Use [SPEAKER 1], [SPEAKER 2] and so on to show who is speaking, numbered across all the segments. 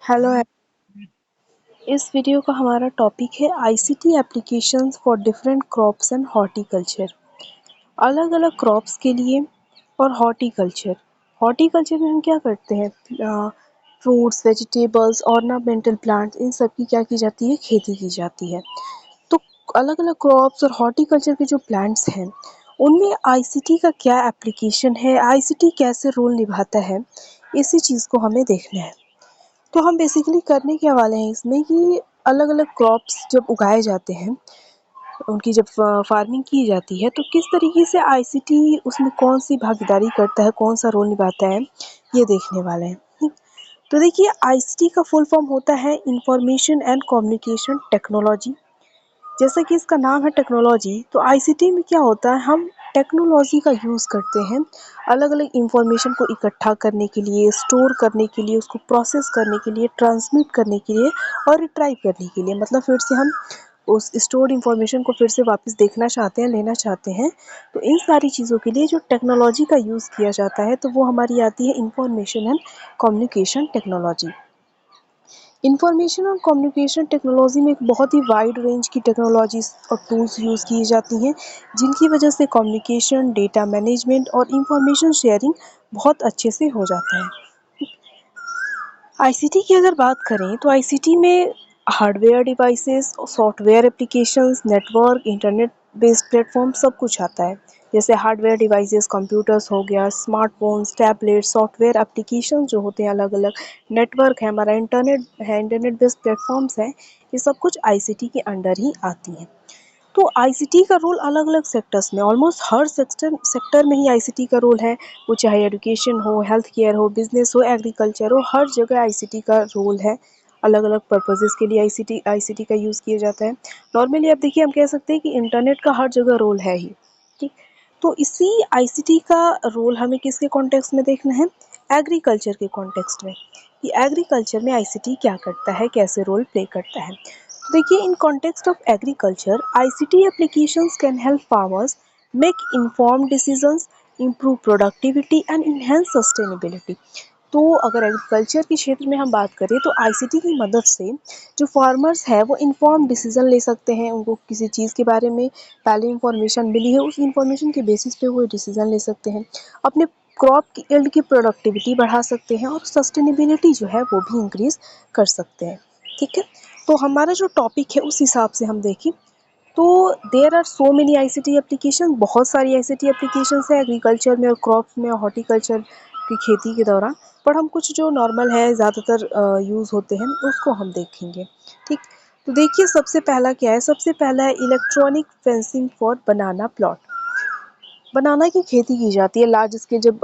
[SPEAKER 1] Hello. इस video का हमारा टॉपिक है ICT applications for different crops and horticulture. अलग अलग क्रॉप्स के लिए और हॉर्टिकल्चर। हॉर्टिकल्चर में हम क्या करते हैं, फ्रूट्स, वेजिटेबल्स, ऑर्नामेंटल प्लांट्स, इन सब की क्या की जाती है, खेती की जाती है। तो अलग अलग क्रॉप्स और हॉर्टिकल्चर के जो प्लांट्स हैं उनमें आईसीटी का क्या एप्लीकेशन है, आईसीटी कैसे रोल निभाता है, इसी चीज़ को हमें देखना है। तो हम बेसिकली करने क्या वाले हैं इसमें कि अलग अलग क्रॉप्स जब उगाए जाते हैं, उनकी जब फार्मिंग की जाती है, तो किस तरीके से आईसीटी उसमें कौन सी भागीदारी करता है, कौन सा रोल निभाता है, ये देखने वाले हैं। तो देखिए, आईसीटी का फुल फॉर्म होता है इंफॉर्मेशन एंड कम्युनिकेशन टेक्नोलॉजी। जैसा कि इसका नाम है टेक्नोलॉजी, तो आईसीटी में क्या होता है, हम टेक्नोलॉजी का यूज़ करते हैं अलग अलग इंफॉर्मेशन को इकट्ठा करने के लिए, स्टोर करने के लिए, उसको प्रोसेस करने के लिए, ट्रांसमिट करने के लिए और रिट्राइव करने के लिए। मतलब फिर से हम उस स्टोर्ड इंफॉर्मेशन को फिर से वापस देखना चाहते हैं, लेना चाहते हैं। तो इन सारी चीज़ों के लिए जो टेक्नोलॉजी का यूज़ किया जाता है, तो वो हमारी आती है information and communication technology. Information और कम्युनिकेशन टेक्नोलॉजी में एक बहुत ही वाइड रेंज की टेक्नोलॉजीज और टूल्स यूज़ की जाती हैं, जिनकी वजह से कम्युनिकेशन, डेटा मैनेजमेंट और इंफॉर्मेशन शेयरिंग बहुत अच्छे से हो जाता है। आईसीटी की अगर बात करें तो आईसीटी में hardware devices, software applications, network, internet based platform सब कुछ आता है। जैसे हार्डवेयर डिवाइसेस कंप्यूटर्स हो गया, स्मार्टफोन्स, टैबलेट, सॉफ्टवेयर एप्लीकेशन जो होते हैं अलग अलग, नेटवर्क है हमारा, इंटरनेट है, इंटरनेट बेस्ड प्लेटफॉर्म्स हैं, ये सब कुछ आईसीटी के अंडर ही आती हैं। तो आईसीटी का रोल अलग अलग सेक्टर्स में, ऑलमोस्ट हर सेक्टर में ही आईसीटी का रोल है। वो चाहे एजुकेशन हो, हेल्थ केयर हो, बिजनेस हो, एग्रीकल्चर हो, हर जगह आईसीटी का रोल है। अलग अलग पर्पसेस के लिए आईसीटी आईसीटी का यूज़ किया जाता है। नॉर्मली आप देखिए, हम कह सकते हैं कि इंटरनेट का हर जगह रोल है ही। ठीक। तो इसी आईसीटी का रोल हमें किसके कॉन्टेक्स्ट में देखना है, एग्रीकल्चर के कॉन्टेक्स्ट में, कि एग्रीकल्चर में आईसीटी क्या करता है, कैसे रोल प्ले करता है। तो देखिए, in context of agriculture ICT applications can help farmers make informed decisions, improve productivity and enhance sustainability. तो अगर एग्रीकल्चर के क्षेत्र में हम बात करें तो आईसीटी की मदद से जो फार्मर्स है वो इन्फॉर्म डिसीजन ले सकते हैं। उनको किसी चीज़ के बारे में पहले इंफॉर्मेशन मिली है, उस इंफॉर्मेशन के बेसिस पे वो डिसीजन ले सकते हैं, अपने क्रॉप की यील्ड की प्रोडक्टिविटी बढ़ा सकते हैं और सस्टेनेबिलिटी जो है वो भी इंक्रीज कर सकते हैं। ठीक है। तो हमारा जो टॉपिक है उस हिसाब से हम देखें तो there are so many ICT application, बहुत सारी आईसीटी एप्लीकेशंस है एग्रीकल्चर में और क्रॉप्स में और हॉर्टिकल्चर की खेती के दौरान। पर हम कुछ जो नॉर्मल है, ज़्यादातर यूज़ होते हैं, उसको हम देखेंगे। ठीक। तो देखिए, सबसे पहला क्या है, सबसे पहला है electronic fencing for banana plot. Banana की खेती की जाती है लार्ज स्केल, जब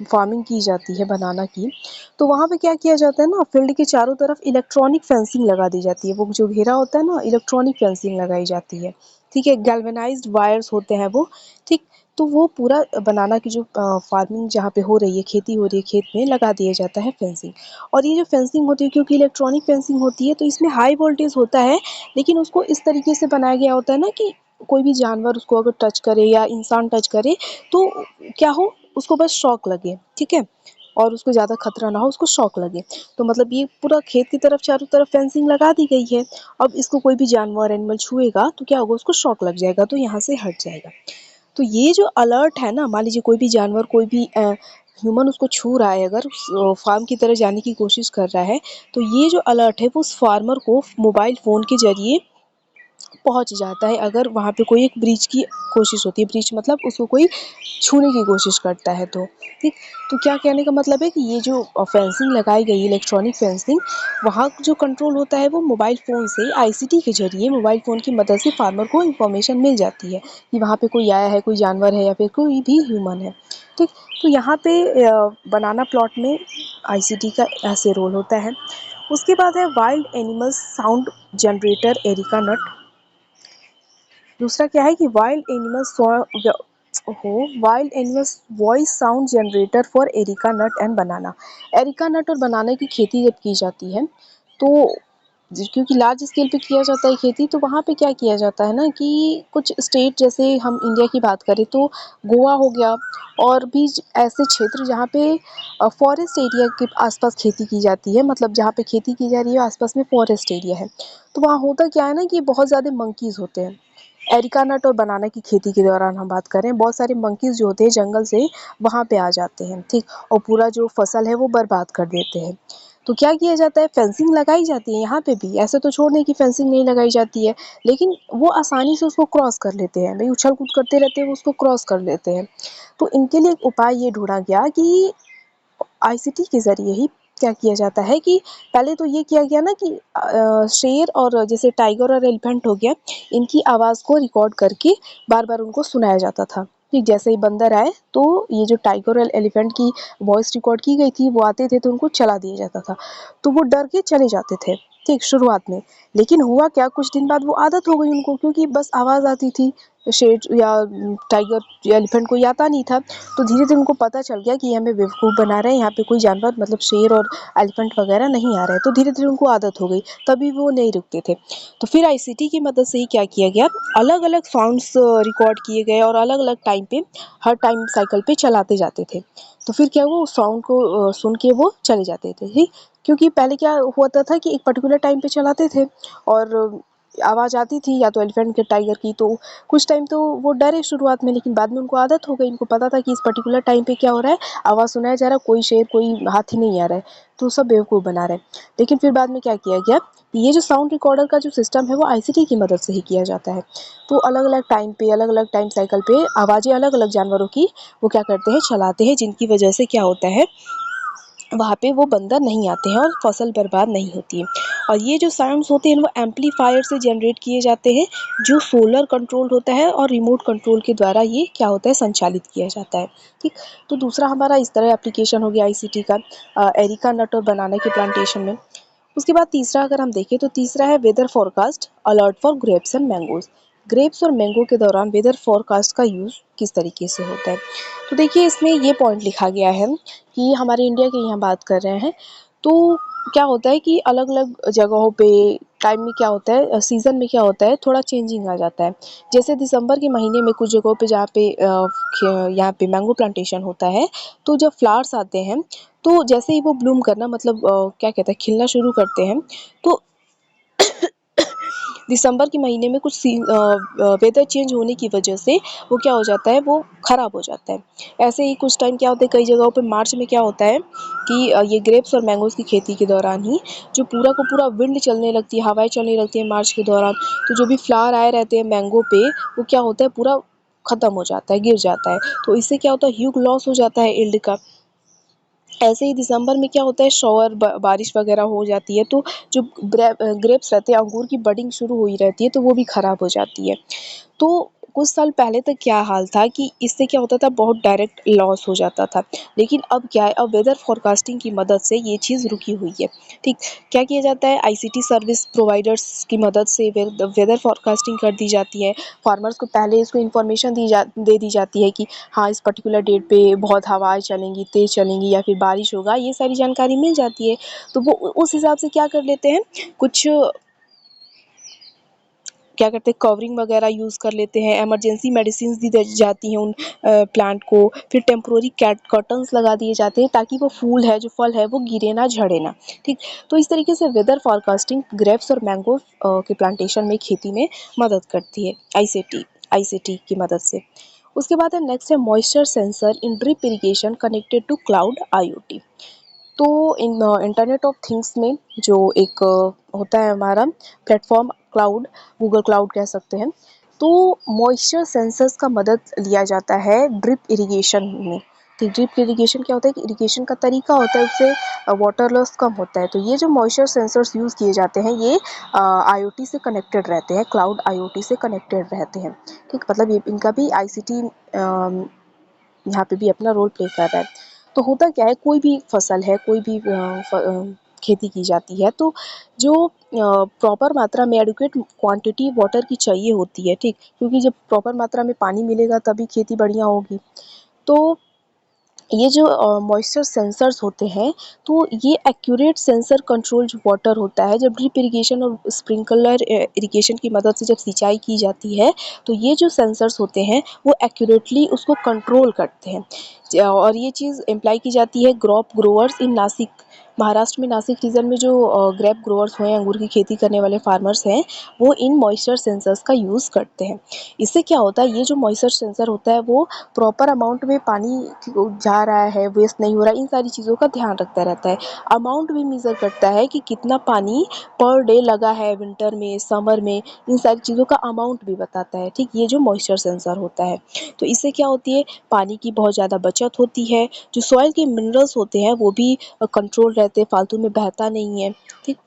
[SPEAKER 1] फार्मिंग की जाती है बनाना की, तो वहाँ पे क्या किया जाता है ना, फील्ड के चारों तरफ इलेक्ट्रॉनिक फेंसिंग लगा दी जाती है। वो जो घेरा होता है ना, इलेक्ट्रॉनिक फेंसिंग लगाई जाती है। ठीक है, गैल्वेनाइज्ड वायर्स होते हैं वो। ठीक। तो वो पूरा बनाना की जो फार्मिंग जहाँ पे हो रही है, खेती हो रही है, खेत में लगा दिया जाता है फेंसिंग। और ये जो फेंसिंग होती है, क्योंकि इलेक्ट्रॉनिक फेंसिंग होती है, तो इसमें हाई वोल्टेज होता है, लेकिन उसको इस तरीके से बनाया गया होता है ना कि कोई भी जानवर उसको अगर टच करे या इंसान टच करे तो क्या हो, उसको बस शॉक लगे। ठीक है। और उसको ज़्यादा खतरा ना हो, उसको शॉक लगे। तो मतलब ये पूरा खेत की तरफ चारों तरफ फेंसिंग लगा दी गई है। अब इसको कोई भी जानवर, एनिमल छुएगा तो क्या होगा, उसको शॉक लग जाएगा, तो यहाँ से हट जाएगा। तो ये जो अलर्ट है ना, मान लीजिए कोई भी जानवर, कोई भी ह्यूमन उसको छू रहा है, अगर फार्म की तरफ जाने की कोशिश कर रहा है, तो ये जो अलर्ट है वो उस फार्मर को मोबाइल फ़ोन के ज़रिए पहुंच जाता है। अगर वहाँ पे कोई एक ब्रीच की कोशिश होती है, ब्रीच मतलब उसको कोई छूने की कोशिश करता है, तो ठीक। तो क्या कहने का मतलब है कि ये जो फेंसिंग लगाई गई, इलेक्ट्रॉनिक फेंसिंग, वहाँ जो कंट्रोल होता है वो मोबाइल फ़ोन से, आईसीटी के जरिए मोबाइल फ़ोन की मदद से फार्मर को इन्फॉर्मेशन मिल जाती है कि वहाँ पे कोई आया है, कोई जानवर है या फिर कोई भी ह्यूमन है। ठीक। तो यहाँ पे बनाना प्लॉट में आईसीटी का ऐसे रोल होता है। उसके बाद है wild animals sound generator areca nut. दूसरा क्या है कि wild animals voice sound generator for areca nut and banana. Areca nut और बनाना की खेती जब की जाती है, तो क्योंकि लार्ज स्केल पे किया जाता है खेती, तो वहाँ पे क्या किया जाता है ना कि कुछ स्टेट, जैसे हम इंडिया की बात करें तो गोवा हो गया, और भी ऐसे क्षेत्र जहाँ पे फॉरेस्ट एरिया के आसपास खेती की जाती है, मतलब जहाँ पे खेती की जा रही है आसपास में फॉरेस्ट एरिया है। तो वहाँ होता क्या है ना कि बहुत ज़्यादा मंकीज़ होते हैं। एरिका नट और बनाना की खेती के दौरान हम बात करें, बहुत सारे मंकीज़ जो होते हैं जंगल से वहाँ पे आ जाते हैं, ठीक, और पूरा जो फसल है वो बर्बाद कर देते हैं। तो क्या किया जाता है, फेंसिंग लगाई जाती है यहाँ पे भी, ऐसे तो छोड़ नहीं कि फेंसिंग नहीं लगाई जाती है, लेकिन वो आसानी से उसको क्रॉस कर लेते हैं, भाई उछल कूद करते रहते हैं वो उसको क्रॉस कर लेते हैं। तो इनके लिए एक उपाय ये ढूंढा गया कि आईसीटी के ज़रिए ही क्या किया जाता है कि पहले तो ये किया गया ना कि शेर और जैसे टाइगर और एलिफेंट हो गया, इनकी आवाज़ को रिकॉर्ड करके बार-बार उनको सुनाया जाता था। ठीक, जैसे ही बंदर आए तो ये जो टाइगर और एलिफेंट की वॉइस रिकॉर्ड की गई थी, वो आते थे तो उनको चला दिया जाता था। तो वो डर के चले जाते थे, ठीक, शुरुआत में। लेकिन हुआ क्या, कुछ दिन बाद वो आदत हो गई उनको, क्योंकि बस आवाज़ आती थी। शेर या टाइगर या एलिफेंट कोई आता नहीं था। तो धीरे-धीरे उनको पता चल गया कि ये हमें बेवकूफ़ बना रहे हैं, यहाँ पे कोई जानवर मतलब शेर और एलिफेंट वगैरह नहीं आ रहे हैं। तो धीरे-धीरे उनको आदत हो गई, तभी वो नहीं रुकते थे। तो फिर आईसीटी की मदद से ही क्या किया गया, अलग-अलग साउंड्स रिकॉर्ड किए गए और अलग-अलग टाइम पे, हर टाइम साइकिल पे चलाते जाते थे। तो फिर क्या हुआ, उस साउंड को सुन के वो चले जाते थे, ठीक? क्योंकि पहले क्या होता था कि एक पर्टिकुलर टाइम पे चलाते थे और आवाज़ आती थी या तो एलिफेंट के, टाइगर की, तो कुछ टाइम तो वो डरे शुरुआत में, लेकिन बाद में उनको आदत हो गई, इनको पता था कि इस पर्टिकुलर टाइम पे क्या हो रहा है, आवाज़ सुनाया जा रहा है, कोई शेर कोई हाथी नहीं आ रहा है, तो सब बेवकूफ़ बना रहे हैं। लेकिन फिर बाद में क्या किया गया, ये जो साउंड रिकॉर्डर का जो सिस्टम है वो आईसीटी की मदद से ही किया जाता है। तो अलग-अलग टाइम पे, अलग-अलग टाइम साइकिल पे आवाज़ें अलग-अलग जानवरों की वो क्या करते हैं, चलाते हैं, जिनकी वजह से क्या होता है, वहाँ पे वो बंदर नहीं आते हैं और फसल बर्बाद नहीं होती है। और ये जो साउंड्स होते हैं वो एम्पलीफायर से जनरेट किए जाते हैं, जो सोलर कंट्रोल होता है और रिमोट कंट्रोल के द्वारा ये क्या होता है, संचालित किया जाता है, ठीक। तो दूसरा हमारा इस तरह एप्लीकेशन हो गया आईसीटी का एरिका नट और बनाना के प्लांटेशन में। उसके बाद तीसरा अगर हम देखें तो तीसरा है weather forecast alert for grapes and mangoes. Grapes और मैंगो के दौरान वेदर फोरकास्ट का यूज़ किस तरीके से होता है। तो देखिए इसमें ये पॉइंट लिखा गया है कि हमारे इंडिया की यहाँ बात कर रहे हैं, तो क्या होता है कि अलग-अलग जगहों पे टाइम में क्या होता है, सीज़न में क्या होता है, थोड़ा चेंजिंग आ जाता है। जैसे दिसंबर के महीने में कुछ जगहों पे जहाँ पे यहाँ पे मैंगो प्लांटेशन होता है, तो जब फ्लावर्स आते हैं, तो जैसे ही वो ब्लूम करना मतलब क्या कहते हैं, खिलना शुरू करते हैं, तो दिसंबर के महीने में कुछ वेदर चेंज होने की वजह से वो क्या हो जाता है, वो ख़राब हो जाता है। ऐसे ही कुछ टाइम क्या होता है, कई जगहों पे मार्च में क्या होता है कि ये ग्रेप्स और मैंगोज़ की खेती के दौरान ही जो पूरा का पूरा विंड चलने लगती है, हवाएँ चलने लगती हैं मार्च के दौरान, तो जो भी फ्लावर आए रहते हैं मैंगो पे, वो क्या होता है, पूरा ख़त्म हो जाता है, गिर जाता है। तो इससे क्या होता है, ह्यूज लॉस हो जाता है यील्ड का। ऐसे ही दिसंबर में क्या होता है, शॉवर बारिश वगैरह हो जाती है, तो जो ग्रेप्स रहते हैं, अंगूर की बडिंग शुरू हुई रहती है, तो वो भी ख़राब हो जाती है। तो कुछ साल पहले तक क्या हाल था कि इससे क्या होता था, बहुत डायरेक्ट लॉस हो जाता था। लेकिन अब क्या है, अब वेदर फोरकास्टिंग की मदद से ये चीज़ रुकी हुई है, ठीक। क्या किया जाता है, आईसीटी सर्विस प्रोवाइडर्स की मदद से वेदर फोरकास्टिंग कर दी जाती है। फार्मर्स को पहले इसको इन्फॉर्मेशन दे दी जाती है कि हाँ, इस पर्टिकुलर डेट पे बहुत हवाएँ चलेंगी, तेज़ चलेंगी या फिर बारिश होगा, ये सारी जानकारी मिल जाती है। तो वो उस हिसाब से क्या कर लेते हैं, कुछ क्या करते हैं, कवरिंग वगैरह यूज़ कर लेते हैं, इमरजेंसी मेडिसिन्स दी जाती हैं उन प्लांट को, फिर टेम्परेरी कैट कर्टन्स लगा दिए जाते हैं ताकि वो फूल है, जो फल है, वो गिरे ना, झड़े ना, ठीक। तो इस तरीके से वेदर फोरकास्टिंग ग्रेप्स और मैंगो के प्लांटेशन में, खेती में मदद करती है आईसीटी आईसीटी की मदद से। उसके बाद है नेक्स्ट है moisture sensor in drip irrigation connected to cloud IoT. तो इन इंटरनेट ऑफ थिंग्स में जो एक होता है हमारा प्लेटफॉर्म क्लाउड, गूगल क्लाउड कह सकते हैं, तो मॉइस्चर सेंसर्स का मदद लिया जाता है ड्रिप इरिगेशन में। तो ड्रिप इरिगेशन क्या होता है कि इरिगेशन का तरीका होता है, उससे वाटर लॉस कम होता है। तो ये जो मॉइस्चर सेंसर्स यूज़ किए जाते हैं, ये आईओटी से कनेक्टेड रहते हैं, क्लाउड आईओटी से कनेक्टेड रहते हैं, ठीक। मतलब ये इनका भी आईसीटी यहाँ पे भी अपना रोल प्ले कर रहा है। तो होता क्या है, कोई भी फसल है, कोई भी खेती की जाती है, तो जो प्रॉपर मात्रा में एडुकेट क्वांटिटी वाटर की चाहिए होती है, ठीक, क्योंकि जब प्रॉपर मात्रा में पानी मिलेगा तभी खेती बढ़िया होगी। तो ये जो मॉइस्चर सेंसर्स होते हैं, तो ये एक्यूरेट सेंसर कंट्रोल जो वाटर होता है, जब ड्रिप इरिगेशन और स्प्रिंकलर इरिगेशन की मदद से जब सिंचाई की जाती है, तो ये जो सेंसर्स होते हैं वो एक्यूरेटली उसको कंट्रोल करते हैं। और ये चीज़ इम्प्लाई की जाती है क्रॉप ग्रोअर्स इन नासिक, महाराष्ट्र में नासिक रीजन में जो ग्रेप ग्रोअर्स हैं, अंगूर की खेती करने वाले फार्मर्स हैं, वो इन मॉइस्चर सेंसर्स का यूज़ करते हैं। इससे क्या होता है, ये जो मॉइस्चर सेंसर होता है वो प्रॉपर अमाउंट में पानी जा रहा है, वेस्ट नहीं हो रहा है, इन सारी चीज़ों का ध्यान रखता रहता है। अमाउंट भी मेज़र करता है कि कितना पानी पर डे लगा है विंटर में, समर में, इन सारी चीज़ों का अमाउंट भी बताता है, ठीक? ये जो मॉइस्चर सेंसर होता है। तो इससे क्या होती है, पानी की बहुत ज़्यादा बचत होती है, जो सॉइल के मिनरल्स होते हैं वो भी कंट्रोल रहते हैं, फालतू में बहता नहीं है, ठीक?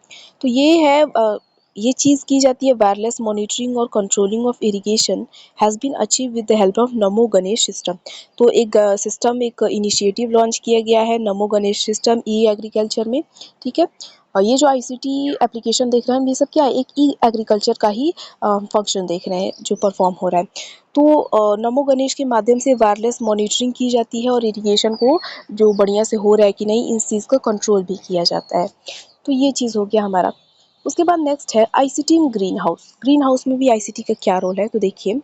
[SPEAKER 1] तो ये है ये चीज़ की जाती है। वायरलेस मॉनिटरिंग और controlling of irrigation has been achieve with the help of Namo Ganesh system. तो एक सिस्टम, एक इनिशिएटिव लॉन्च किया गया है नमो गणेश सिस्टम ई एग्रीकल्चर में, ठीक है? और ये जो आईसीटी एप्लीकेशन देख रहे हैं हम, ये सब क्या है, एक ई एग्रीकल्चर का ही फंक्शन देख रहे हैं जो परफॉर्म हो रहा है। तो नमो गणेश के माध्यम से वायरलेस मॉनिटरिंग की जाती है और इरिगेशन को जो बढ़िया से हो रहा है कि नहीं, इस चीज़ का कंट्रोल भी किया जाता है। तो ये चीज़ हो गया हमारा। उसके बाद नेक्स्ट है आईसीटी इन ग्रीन हाउस। ग्रीन हाउस में भी आईसीटी का क्या रोल है, तो देखिए,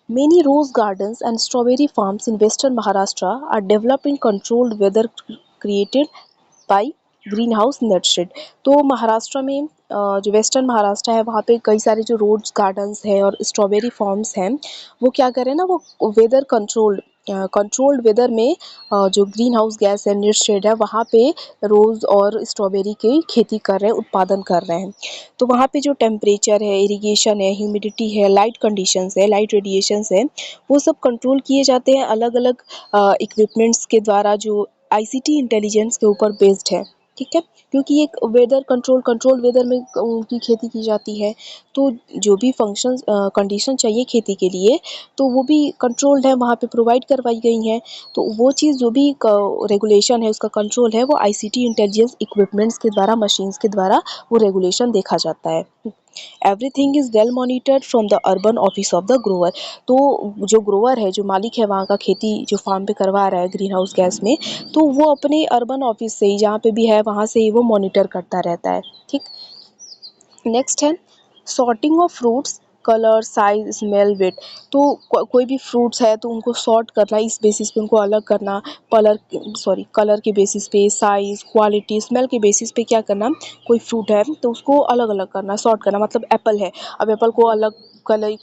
[SPEAKER 1] many rose gardens and strawberry farms in western Maharashtra are developed in controlled weather created by greenhouse net shade. तो महाराष्ट्र में जो वेस्टर्न महाराष्ट्र है वहाँ पे कई सारे जो रोड्स गार्डन्स हैं और स्ट्रॉबेरी फार्म्स हैं, वो क्या कर रहे हैं ना, वो वेदर कंट्रोल्ड वेदर में जो ग्रीन हाउस गैस है, नेट शेड है, वहाँ पे रोज़ और स्ट्रॉबेरी की खेती कर रहे हैं, उत्पादन कर रहे हैं। तो वहाँ पे जो टेम्परेचर है, इरिगेशन है, ह्यूमिडिटी है, लाइट कंडीशंस है, लाइट रेडिएशंस है, वो सब कंट्रोल किए जाते हैं अलग अलग इक्विपमेंट्स के द्वारा, जो आईसीटी इंटेलिजेंस के ऊपर बेस्ड है, ठीक है? क्योंकि एक वेदर कंट्रोल वेदर में उनकी खेती की जाती है, तो जो भी फंक्शंस कंडीशन चाहिए खेती के लिए, तो वो भी कंट्रोल्ड है, वहाँ पे प्रोवाइड करवाई गई हैं। तो वो चीज़ जो भी रेगुलेशन है, उसका कंट्रोल है, वो आईसीटी इंटेलिजेंस इक्विपमेंट्स के द्वारा, मशीन्स के द्वारा वो रेगुलेशन देखा जाता है। Everything is well monitored from the urban office of the grower. तो जो ग्रोअर है, जो मालिक है वहाँ का, खेती जो फार्म पे करवा रहा है ग्रीन हाउस गैस में, तो वो अपने अर्बन ऑफिस से ही, जहाँ पे भी है वहाँ से ही वो मॉनिटर करता रहता है, ठीक? नेक्स्ट है sorting of fruits, colour, size, smell, weight. तो कोई भी फ्रूट्स है तो उनको सॉर्ट करना, इस बेसिस पे उनको अलग करना, कलर के बेसिस पे, साइज, क्वालिटी, स्मेल के बेसिस पे क्या करना, कोई फ्रूट है तो उसको अलग अलग करना, सॉर्ट करना। मतलब एप्पल है, अब एप्पल को अलग कलर,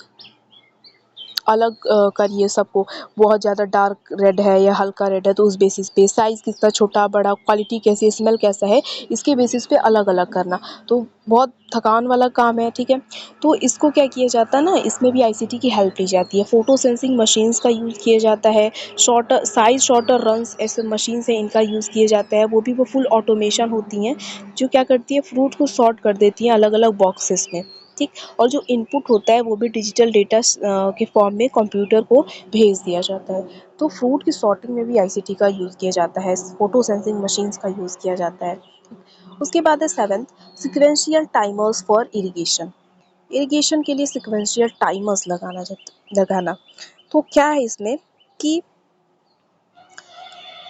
[SPEAKER 1] अलग करिए सबको, बहुत ज़्यादा डार्क रेड है या हल्का रेड है तो उस बेसिस पे, साइज़ कितना छोटा बड़ा, क्वालिटी कैसी है, स्मेल कैसा है, इसके बेसिस पे अलग अलग करना। तो बहुत थकान वाला काम है, ठीक है? तो इसको क्या किया जाता है ना, इसमें भी आईसीटी की हेल्प ली जाती है। फोटो सेंसिंग मशीन्स का यूज़ किया जाता है, शॉर्टर साइज, शॉर्टर रन्स, ऐसे मशीन से इनका यूज़ किया जाता है। वो भी वो फुल ऑटोमेशन होती हैं, जो क्या करती है, फ्रूट को सॉर्ट कर देती हैं अलग अलग बॉक्सेस में, ठीक? और जो इनपुट होता है वो भी डिजिटल डेटा के फॉर्म में कंप्यूटर को भेज दिया जाता है। तो फ्रूट की सॉर्टिंग में भी आईसीटी का यूज़ किया जाता है, फोटो सेंसिंग मशीन्स का यूज़ किया जाता है। उसके बाद है seventh, sequential timers for irrigation. Irrigation के लिए सिक्वेंशियल टाइमर्स लगाना। तो क्या है इसमें कि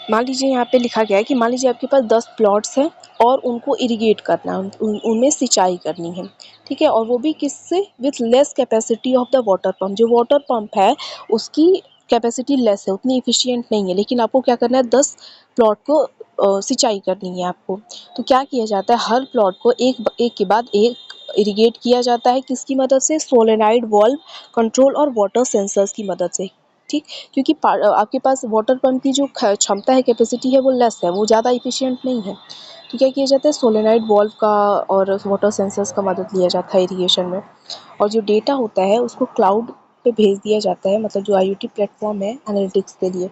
[SPEAKER 1] मान लीजिए, यहाँ पे लिखा गया है कि मान लीजिए आपके पास 10 प्लॉट्स हैं और उनको इरिगेट करना है, उनमें सिंचाई करनी है, ठीक है? और वो भी किससे, with less capacity of the water pump. जो वाटर पंप है उसकी कैपेसिटी लेस है, उतनी इफिशियंट नहीं है, लेकिन आपको क्या करना है, 10 प्लॉट को सिंचाई करनी है आपको। तो क्या किया जाता है, हर प्लॉट को एक के बाद एक इरिगेट किया जाता है, किसकी मदद से, सोलेनाइड वाल्व कंट्रोल और वाटर सेंसर्स की मदद से, ठीक? क्योंकि आपके पास वाटर पंप की जो क्षमता है, कैपेसिटी है, वो लेस है, वो ज़्यादा इफिशियंट नहीं है। तो क्या किया जाता है, सोलेनाइड वाल्व का और वाटर सेंसर्स का मदद लिया जाता है इरिगेशन में। और जो डेटा होता है उसको क्लाउड पे भेज दिया जाता है, मतलब जो आईओटी प्लेटफॉर्म है एनालिटिक्स के लिए।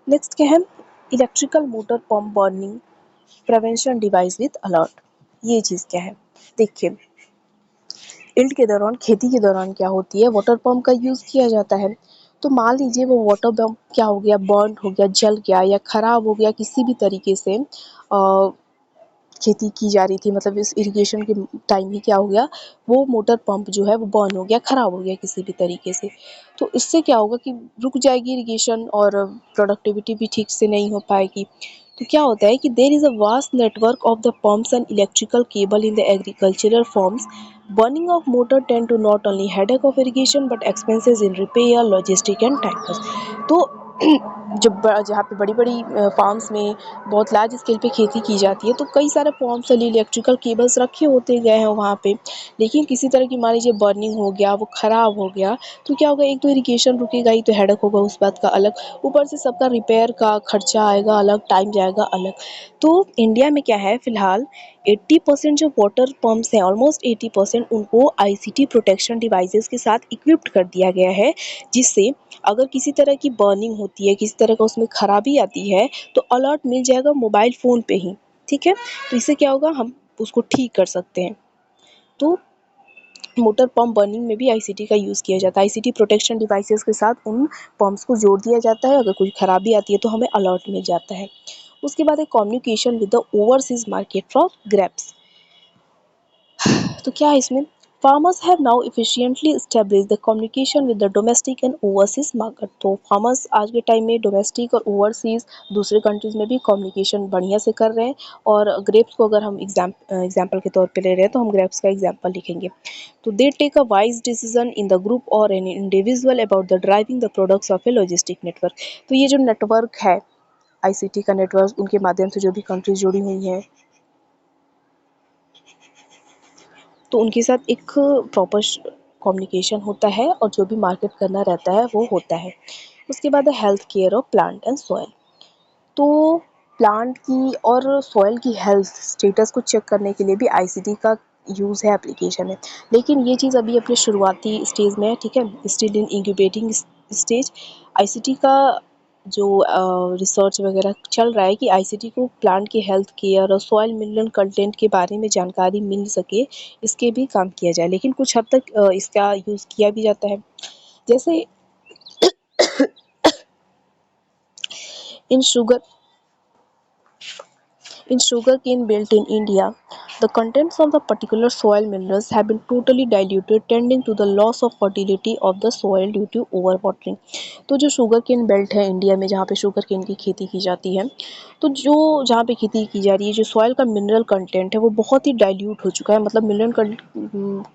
[SPEAKER 1] नेक्स्ट क्या है, electrical motor pump burning prevention device with alert. ये चीज़ क्या है, देखिए, इल्ट के दौरान, खेती के दौरान क्या होती है, वाटर पंप का यूज़ किया जाता है। तो मान लीजिए वो वाटर पंप क्या हो गया, बर्न हो गया, जल गया या ख़राब हो गया किसी भी तरीके से, खेती की जा रही थी, मतलब इस इरिगेशन के टाइम ही क्या हो गया, वो मोटर पंप जो है वो बर्न हो गया, ख़राब हो गया किसी भी तरीके से। तो इससे क्या होगा कि रुक जाएगी इरिगेशन और प्रोडक्टिविटी भी ठीक से नहीं हो पाएगी। तो क्या होता है कि there is a vast network of the pumps and electrical cable in the agricultural farms. Burning of motor tend to not only headache of irrigation but expenses in repair, logistic and time loss. तो जब जहाँ पे बड़ी-बड़ी farms में बहुत large scale पे खेती की जाती है, तो कई सारे पंप्स और इलेक्ट्रिकल केबल्स रखे होते गए हैं वहाँ पे। लेकिन किसी तरह की मान लीजिए बर्निंग हो गया, वो ख़राब हो गया, तो क्या होगा, एक तो इरिगेशन रुकेगा ही, तो हेडेक होगा उस बात का अलग, ऊपर से सबका रिपेयर का खर्चा आएगा अलग, टाइम जाएगा अलग। तो इंडिया में क्या है फ़िलहाल, 80% जो वाटर पंप्स हैं, ऑलमोस्ट 80% उनको आईसीटी प्रोटेक्शन डिवाइसेज़ के साथ इक्विप्ड कर दिया गया है, जिससे अगर किसी तरह की बर्निंग होती है, किसी तरह का उसमें खराबी आती है, तो अलर्ट मिल जाएगा मोबाइल फ़ोन पे ही, ठीक है? तो इससे क्या होगा, हम उसको ठीक कर सकते हैं। तो मोटर पंप बर्निंग में भी आईसीटी का यूज़ किया जाता है। आईसीटी प्रोटेक्शन डिवाइसेज़ के साथ उन पंप्स को जोड़ दिया जाता है, अगर कोई खराबी आती है तो हमें अलर्ट मिल जाता है। उसके बाद है communication with the overseas market for grapes. तो क्या है इसमें, farmers have now efficiently established the communication with the domestic and overseas market. तो फार्मर्स आज के टाइम में डोमेस्टिक और ओवरसीज दूसरे कंट्रीज़ में भी कम्युनिकेशन बढ़िया से कर रहे हैं। और ग्रेप्स को अगर हम एग्जाम्पल के तौर पे ले रहे हैं, तो हम ग्रेप्स का एग्जाम्पल लिखेंगे। तो they take a wise decision in the group और an individual about the driving the products of a logistic network. तो ये जो नेटवर्क है आईसीटी का नेटवर्क, उनके माध्यम से जो भी कंट्रीज जुड़ी हुई हैं, तो उनके साथ एक प्रॉपर कम्युनिकेशन होता है और जो भी मार्केट करना रहता है वो होता है। उसके बाद है health care of plant and soil. तो प्लांट की और सॉइल की हेल्थ स्टेटस को चेक करने के लिए भी आईसीटी का यूज़ है, एप्लीकेशन है। लेकिन ये चीज़ अभी अपने शुरुआती स्टेज में है, ठीक है, स्टिल इन इंक्यूबेटिंग स्टेज। आईसीटी का जो रिसर्च वगैरह चल रहा है कि आईसीटी को प्लांट की हेल्थ केयर और सॉइल मिनरल कंटेंट के बारे में जानकारी मिल सके, इसके भी काम किया जाए। लेकिन कुछ हद तक इसका यूज़ किया भी जाता है। जैसे इन sugar In sugarcane belt in India, the contents of the particular soil minerals have been totally diluted, tending to the loss of fertility of the soil due to overwatering. तो जो शुगर केन बेल्ट है India में, जहाँ पे sugar cane की खेती की जाती है, तो जो जहाँ पे खेती की जा रही है, जो सॉइल का मिनरल कंटेंट है वो बहुत ही डाइल्यूट हो चुका है, मतलब मिनरल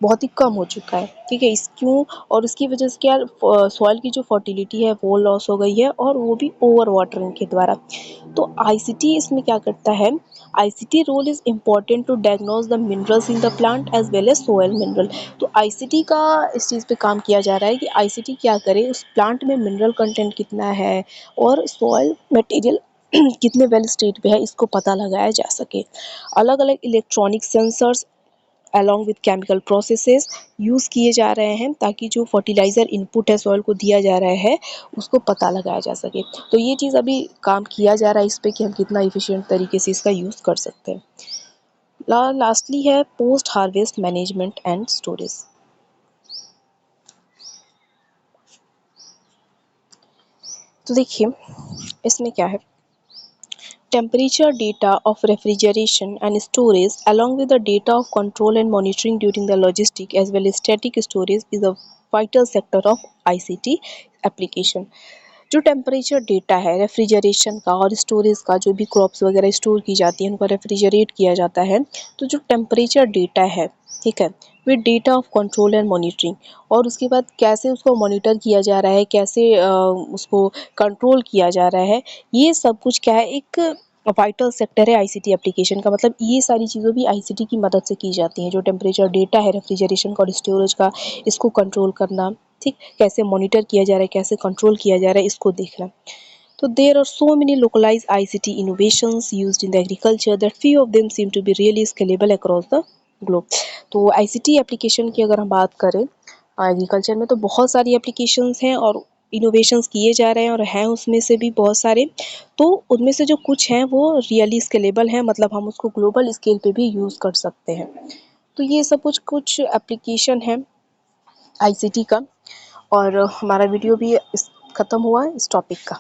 [SPEAKER 1] बहुत ही कम हो चुका है, ठीक है। इस क्यों, और इसकी वजह से क्या, सॉइल की जो फर्टिलिटी है वो लॉस हो गई है, और वो भी ओवर वाटरिंग के द्वारा। तो आईसीटी इसमें क्या करता है, ICT role is important to diagnose the minerals in the plant as well as soil mineral. तो आईसीटी का इस चीज़ पे काम किया जा रहा है कि आईसीटी क्या करे, उस प्लांट में मिनरल कंटेंट कितना है और सॉइल मटेरियल कितने वेल स्टेट पे है, इसको पता लगाया जा सके। अलग अलग electronic sensors along with chemical processes use किए जा रहे हैं, ताकि जो फर्टिलाइज़र इनपुट है सॉइल को दिया जा रहा है उसको पता लगाया जा सके। तो ये चीज़ अभी काम किया जा रहा है इस पे कि हम कितना एफिशिएंट तरीके से इसका यूज़ कर सकते हैं। लास्टली है post harvest management and storage. तो देखिए इसमें क्या है, temperature data of refrigeration and storage along with the data of control and monitoring during the logistic as well as static storage is a vital sector of ICT application। जो temperature data है refrigeration का और storage का, जो भी crops वगैरह store की जाती हैं उनको रेफ्रिजरेट किया जाता है, तो जो टेम्परेचर डेटा है, ठीक है, with data of control and monitoring, और उसके बाद कैसे उसको मॉनिटर किया जा रहा है, कैसे उसको कंट्रोल किया जा रहा है, ये सब कुछ क्या है, एक वाइटल सेक्टर है आईसीटी एप्लीकेशन का। मतलब ये सारी चीज़ें भी आईसीटी की मदद से की जाती हैं, जो टेम्परेचर डेटा है रेफ्रिजरेशन का और स्टोरेज का, इसको कंट्रोल करना, ठीक, कैसे मॉनिटर किया जा रहा है, कैसे कंट्रोल किया जा रहा है, इसको देखना। तो there are so many localised ICT innovations used in the agriculture that few of them seem to be really scalable across the globe. तो आईसीटी एप्लीकेशन की अगर हम बात करें एग्रीकल्चर में, तो बहुत सारी एप्लीकेशंस हैं और इनोवेशंस किए जा रहे हैं, और हैं उसमें से भी बहुत सारे। तो उनमें से जो कुछ हैं वो रियली स्केलेबल हैं, मतलब हम उसको ग्लोबल स्केल पे भी यूज़ कर सकते हैं। तो ये सब कुछ कुछ एप्लीकेशन है आईसीटी का। और हमारा वीडियो भी ख़त्म हुआ है इस टॉपिक का।